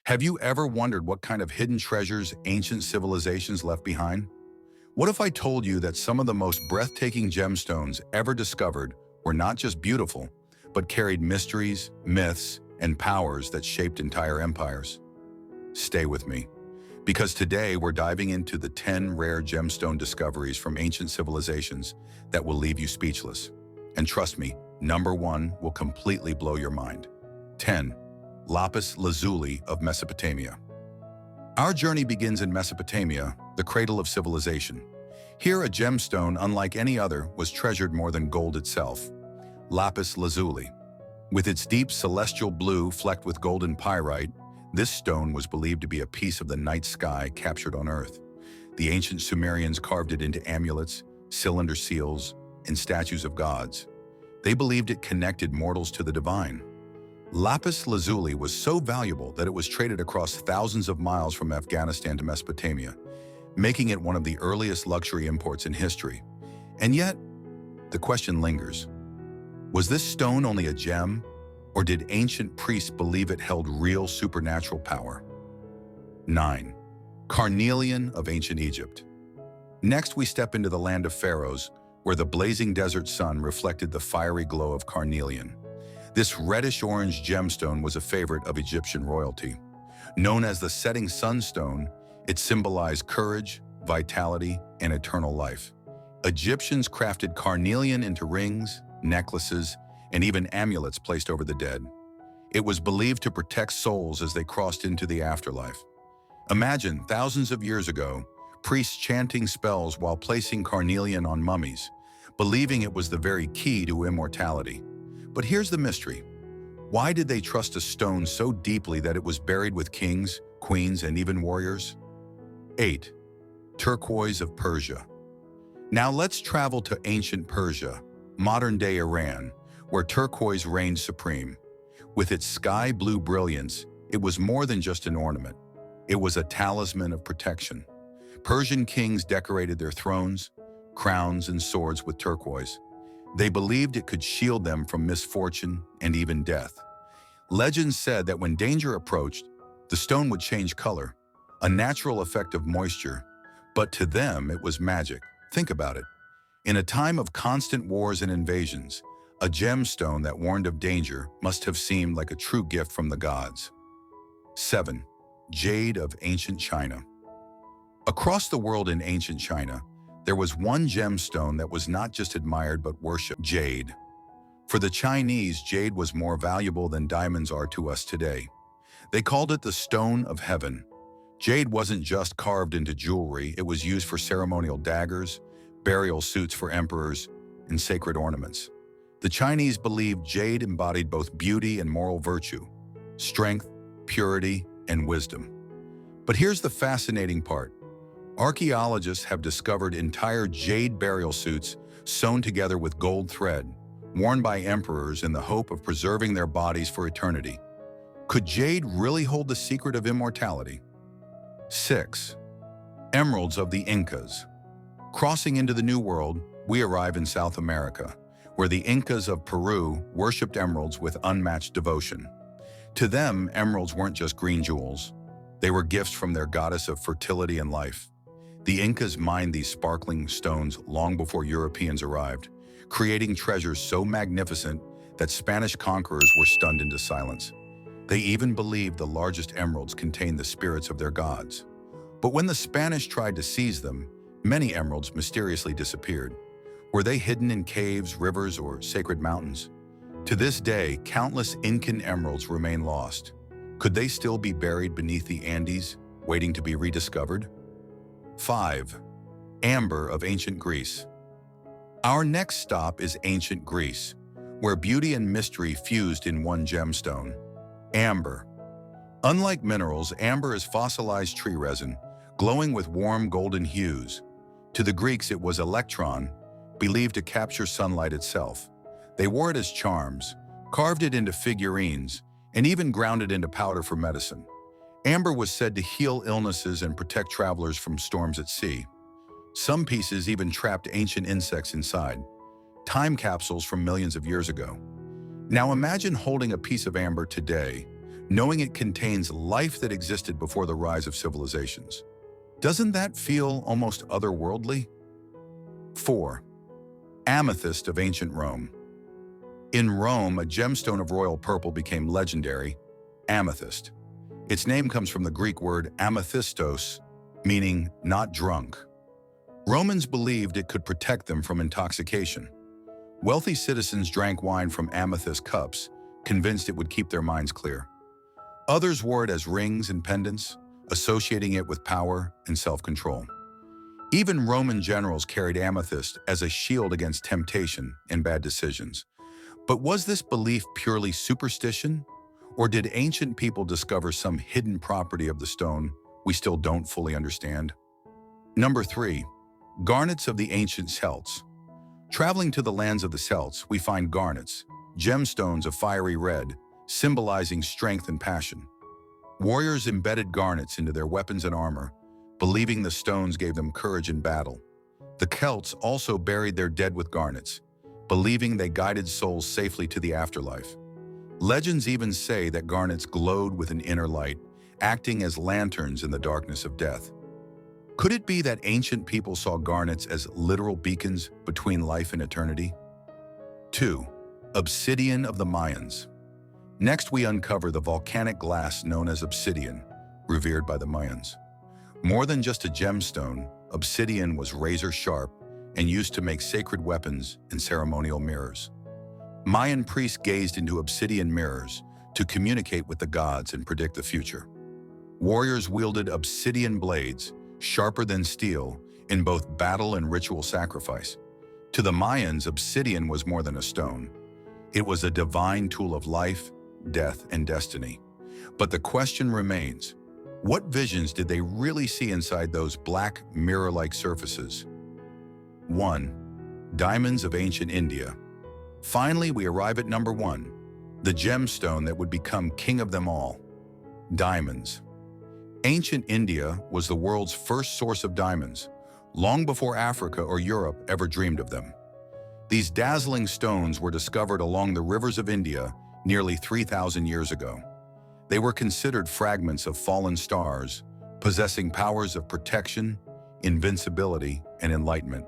Have you ever wondered what kind of hidden treasures ancient civilizations left behind? What if I told you that some of the most breathtaking gemstones ever discovered were not just beautiful, but carried mysteries, myths, and powers that shaped entire empires? Stay with me, because today we're diving into the 10 rare gemstone discoveries from ancient civilizations that will leave you speechless. And trust me, number 1 will completely blow your mind. 10. Lapis Lazuli of Mesopotamia. Our journey begins in Mesopotamia, the cradle of civilization. Here, a gemstone, unlike any other, was treasured more than gold itself. Lapis Lazuli. With its deep celestial blue flecked with golden pyrite, this stone was believed to be a piece of the night sky captured on Earth. The ancient Sumerians carved it into amulets, cylinder seals, and statues of gods. They believed it connected mortals to the divine. Lapis Lazuli was so valuable that it was traded across thousands of miles from Afghanistan to Mesopotamia, making it one of the earliest luxury imports in history. And yet, the question lingers. Was this stone only a gem, or did ancient priests believe it held real supernatural power? 9. Carnelian of ancient Egypt. Next, we step into the land of pharaohs, where the blazing desert sun reflected the fiery glow of carnelian. This reddish-orange gemstone was a favorite of Egyptian royalty. Known as the setting sunstone, it symbolized courage, vitality, and eternal life. Egyptians crafted carnelian into rings, necklaces, and even amulets placed over the dead. It was believed to protect souls as they crossed into the afterlife. Imagine, thousands of years ago, priests chanting spells while placing carnelian on mummies, believing it was the very key to immortality. But here's the mystery. Why did they trust a stone so deeply that it was buried with kings, queens, and even warriors? 8. Turquoise of Persia. Now let's travel to ancient Persia, modern-day Iran, where turquoise reigned supreme. With its sky-blue brilliance, it was more than just an ornament. It was a talisman of protection. Persian kings decorated their thrones, crowns, and swords with turquoise. They believed it could shield them from misfortune and even death. Legends said that when danger approached, the stone would change color, a natural effect of moisture, but to them it was magic. Think about it. In a time of constant wars and invasions, a gemstone that warned of danger must have seemed like a true gift from the gods. 7. Jade of ancient China. Across the world in ancient China, there was one gemstone that was not just admired but worshipped: jade. For the Chinese, jade was more valuable than diamonds are to us today. They called it the stone of heaven. Jade wasn't just carved into jewelry, it was used for ceremonial daggers, burial suits for emperors, and sacred ornaments. The Chinese believed jade embodied both beauty and moral virtue, strength, purity, and wisdom. But here's the fascinating part. Archaeologists have discovered entire jade burial suits sewn together with gold thread, worn by emperors in the hope of preserving their bodies for eternity. Could jade really hold the secret of immortality? 6. Emeralds of the Incas. Crossing into the New World, we arrive in South America, where the Incas of Peru worshipped emeralds with unmatched devotion. To them, emeralds weren't just green jewels. They were gifts from their goddess of fertility and life. The Incas mined these sparkling stones long before Europeans arrived, creating treasures so magnificent that Spanish conquerors were stunned into silence. They even believed the largest emeralds contained the spirits of their gods. But when the Spanish tried to seize them, many emeralds mysteriously disappeared. Were they hidden in caves, rivers, or sacred mountains? To this day, countless Incan emeralds remain lost. Could they still be buried beneath the Andes, waiting to be rediscovered? 5. Amber of ancient Greece. Our next stop is ancient Greece, where beauty and mystery fused in one gemstone: amber. Unlike minerals, amber is fossilized tree resin, glowing with warm golden hues. To the Greeks, it was electron, believed to capture sunlight itself. They wore it as charms, carved it into figurines, and even ground it into powder for medicine. Amber was said to heal illnesses and protect travelers from storms at sea. Some pieces even trapped ancient insects inside, time capsules from millions of years ago. Now imagine holding a piece of amber today, knowing it contains life that existed before the rise of civilizations. Doesn't that feel almost otherworldly? 4. Amethyst of ancient Rome. In Rome, a gemstone of royal purple became legendary, amethyst. Its name comes from the Greek word amethystos, meaning not drunk. Romans believed it could protect them from intoxication. Wealthy citizens drank wine from amethyst cups, convinced it would keep their minds clear. Others wore it as rings and pendants, associating it with power and self-control. Even Roman generals carried amethyst as a shield against temptation and bad decisions. But was this belief purely superstition, or did ancient people discover some hidden property of the stone we still don't fully understand? Number 3. Garnets of the ancient Celts. Traveling to the lands of the Celts, we find garnets, gemstones of fiery red, symbolizing strength and passion. Warriors embedded garnets into their weapons and armor, believing the stones gave them courage in battle. The Celts also buried their dead with garnets, believing they guided souls safely to the afterlife. Legends even say that garnets glowed with an inner light, acting as lanterns in the darkness of death. Could it be that ancient people saw garnets as literal beacons between life and eternity? 2. Obsidian of the Mayans. Next, we uncover the volcanic glass known as obsidian, revered by the Mayans. More than just a gemstone, obsidian was razor-sharp and used to make sacred weapons and ceremonial mirrors. Mayan priests gazed into obsidian mirrors to communicate with the gods and predict the future. Warriors wielded obsidian blades, sharper than steel, in both battle and ritual sacrifice. To the Mayans, obsidian was more than a stone. It was a divine tool of life, death, and destiny. But the question remains, what visions did they really see inside those black, mirror-like surfaces? 1. Diamonds of ancient India. Finally, we arrive at number 1, the gemstone that would become king of them all. Diamonds. Ancient India was the world's first source of diamonds, long before Africa or Europe ever dreamed of them. These dazzling stones were discovered along the rivers of India nearly 3,000 years ago. They were considered fragments of fallen stars, possessing powers of protection, invincibility, and enlightenment.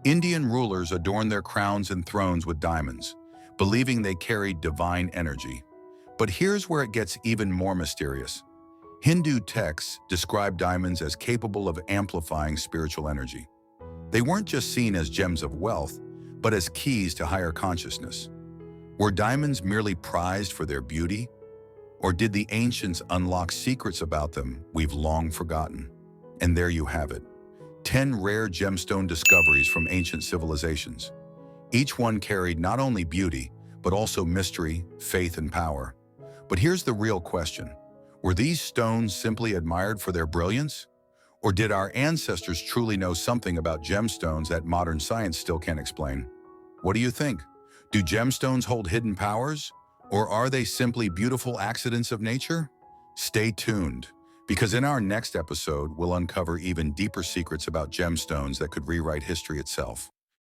Indian rulers adorned their crowns and thrones with diamonds, believing they carried divine energy. But here's where it gets even more mysterious. Hindu texts describe diamonds as capable of amplifying spiritual energy. They weren't just seen as gems of wealth, but as keys to higher consciousness. Were diamonds merely prized for their beauty? Or did the ancients unlock secrets about them we've long forgotten? And there you have it. 10 rare gemstone discoveries from ancient civilizations. Each one carried not only beauty, but also mystery, faith, and power. But here's the real question. Were these stones simply admired for their brilliance? Or did our ancestors truly know something about gemstones that modern science still can't explain? What do you think? Do gemstones hold hidden powers? Or are they simply beautiful accidents of nature? Stay tuned, because in our next episode, we'll uncover even deeper secrets about gemstones that could rewrite history itself.